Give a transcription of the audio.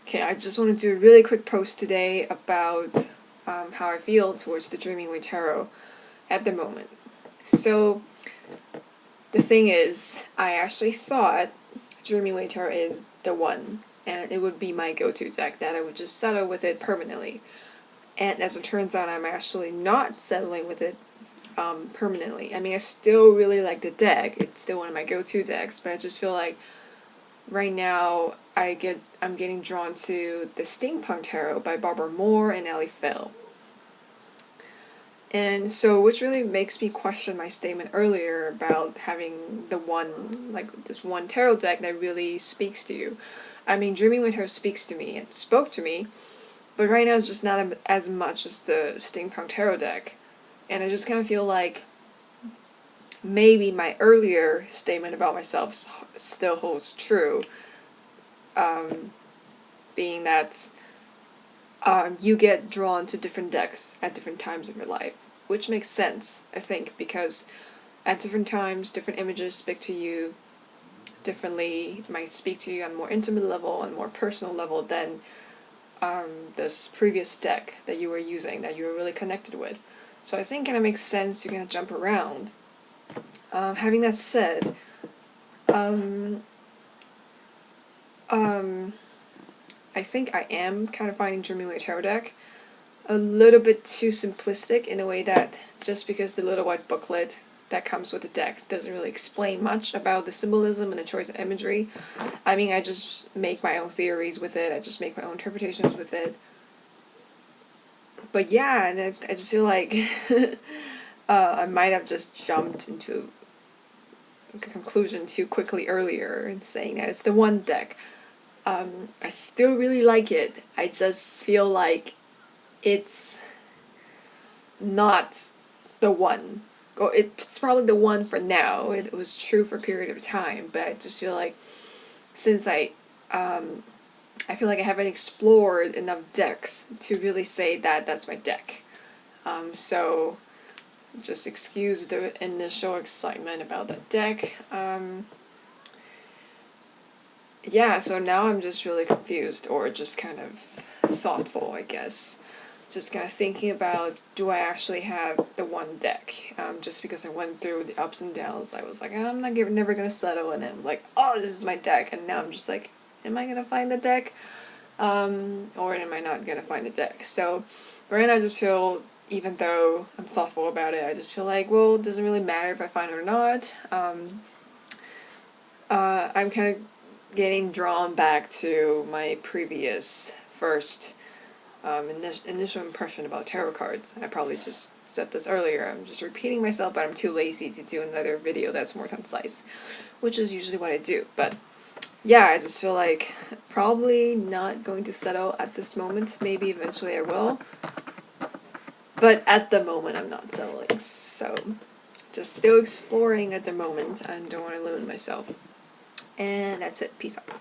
Okay, I just want to do a really quick post today about how I feel towards the Dreaming Way Tarot at the moment. So, the thing is, I actually thought Dreaming Way Tarot is the one, and it would be my go-to deck, that I would just settle with it permanently. And as it turns out, I'm actually not settling with it permanently. I mean, I still really like the deck, it's still one of my go-to decks, but I just feel like right now I'm getting drawn to the Steampunk Tarot by Barbara Moore and Ellie Phil. And so, which really makes me question my statement earlier about having this one tarot deck that really speaks to you. I mean, Dreaming with Her speaks to me, it spoke to me, but right now it's just not as much as the Steampunk Tarot deck. And I just kind of feel like maybe my earlier statement about myself still holds true. Being that you get drawn to different decks at different times of your life, which makes sense, I think, because at different times, different images speak to you differently. It might speak to you on a more intimate level, on a more personal level than this previous deck that you were using, that you were really connected with. So I think it kind of makes sense to kind of jump around. Having that said, I think I am kind of finding Dreaming Way Tarot deck a little bit too simplistic in a way that just because the little white booklet that comes with the deck doesn't really explain much about the symbolism and the choice of imagery. I mean, I just make my own theories with it, I just make my own interpretations with it. But yeah, and I just feel like I might have just jumped into a conclusion too quickly earlier in saying that it's the one deck. I still really like it, I just feel like it's not the one. Or it's probably the one for now. It was true for a period of time, but I just feel like since I feel like I haven't explored enough decks to really say that that's my deck. So just excuse the initial excitement about the deck. Yeah, so now I'm just really confused, or just kind of thoughtful, I guess. Just kind of thinking about, do I actually have the one deck? Just because I went through the ups and downs, I was like, I'm never gonna settle, and then I'm like, oh, this is my deck, and now I'm just like, am I gonna find the deck? Or am I not gonna find the deck? So, right now I just feel, even though I'm thoughtful about it, I just feel like, well, it doesn't really matter if I find it or not. I'm kind of getting drawn back to my previous first initial impression about tarot cards. I probably just said this earlier, I'm just repeating myself, but I'm too lazy to do another video that's more concise, which is usually what I do. But yeah, I just feel like probably not going to settle at this moment. Maybe eventually I will, but at the moment I'm not settling, so just still exploring at the moment and don't want to limit myself. And that's it. Peace out.